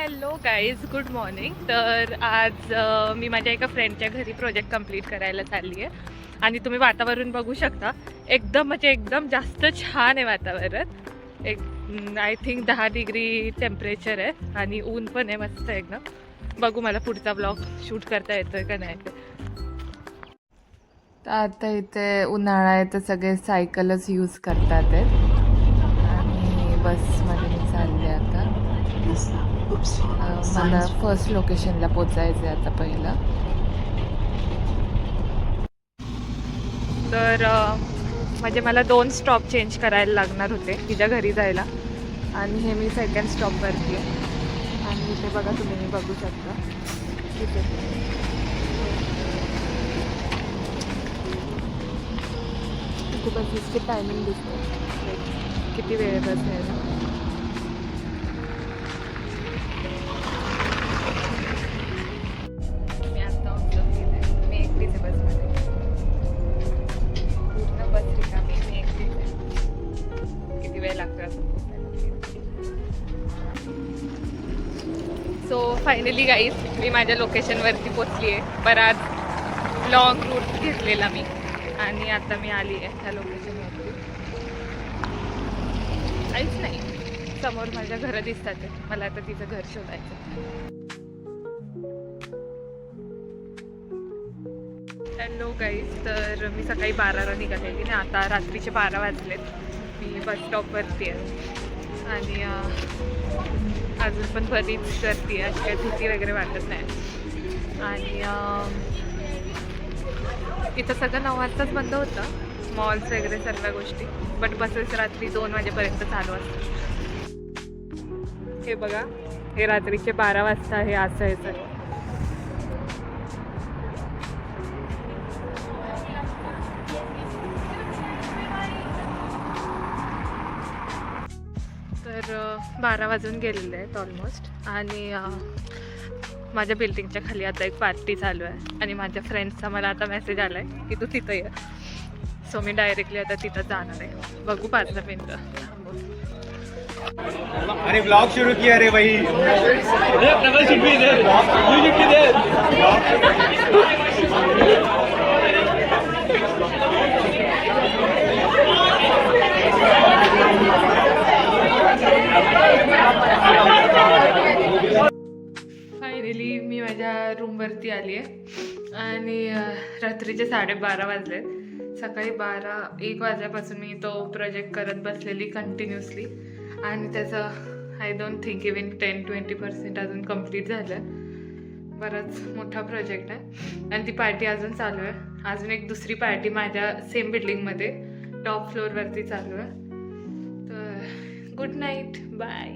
Hello guys, good morning. तर आज मी माझ्या एका फ्रेंडच्या घरी प्रोजेक्ट कंप्लीट करायला चालली आहे आणि तुम्ही वातावरण बघू शकता. एकदम जास्त छान आहे वातावरण. आय थिंक 10 डिग्री टेम्परेचर आहे आणि ऊन पण आहे मस्त एकदम. बघू मला पुढचा ब्लॉग शूट करता येतोय का नाही ते. तर आता इथे उन्हाळा आहे तर सगळे सायकलच यूज करतात आणि बसमध्ये मी चालले आता. मला फर्स्ट लोकेशनला पोचायचं आहे आता पहिलं. तर म्हणजे मला 2 स्टॉप चेंज करायला लागणार होते तिच्या घरी जायला आणि हे मी सेकंड स्टॉपवरती आहे. आणि इथे बघा तुम्ही बघू शकता इथे बसेसची टायमिंग दिसते किती वेळ बस आहे ना. मी आता ऑब्झर्व केलं मी एकटीच आहे बसमध्ये. पूर्ण बस रिकामी मी एकटीच आहे. किती वेळ लागतो सो फायनली गाईज मी माझ्या लोकेशनवरती पोचली आहे. बराच लॉंग रूट घेतलेला मी आणि आता मी आली आहे त्या लोकेशनवरती. काहीच नाही, समोर माझ्या घरं दिसतात आहे. मला आता तिचं घर शोधायचं. हॅलो गाईज, तर मी सकाळी 12ला निघालेली ना. आता रात्रीचे 12 वाजलेत. मी बस स्टॉपवरती आहे आणि अजून पण बरीच गर्दी आहे. अशी काही भीती वगैरे वाटत नाही. आणि इथं सगळं 9 वाजताच बंद होतं, मॉल्स वगैरे सर्व गोष्टी. बट बसेस रात्री 2 वाजेपर्यंत चालू असतात. हे बघा, हे रात्रीचे 12 वाजता हे असं आहे सगळं. तर 12 वाजून गेलेले आहेत ऑलमोस्ट. आणि माझ्या बिल्डिंगच्या खाली आता एक पार्टी चालू आहे आणि माझ्या फ्रेंड्सचा मला आता मेसेज आला आहे की तू तिथं ये. सो मी डायरेक्टली आता तिथं जाणार आहे. बघू 5 मिनटं. अरे ब्लॉग शुरू किया रे भाई. फायनली मी माझ्या रूमवरती आली आहे आणि रात्रीचे 12:30 वाजले. सकाळी 1 वाजल्यापासून मी तो प्रोजेक्ट करत बसलेली कंटिन्युअसली आणि त्याचं आय डोंट थिंक इवन 10-20% अजून कंप्लीट झालं. बराच मोठा प्रोजेक्ट आहे आणि ती पार्टी अजून चालू आहे. अजून एक दुसरी पार्टी माझ्या सेम बिल्डिंगमध्ये टॉप फ्लोअरवरती चालू आहे. तर गुड नाईट, बाय.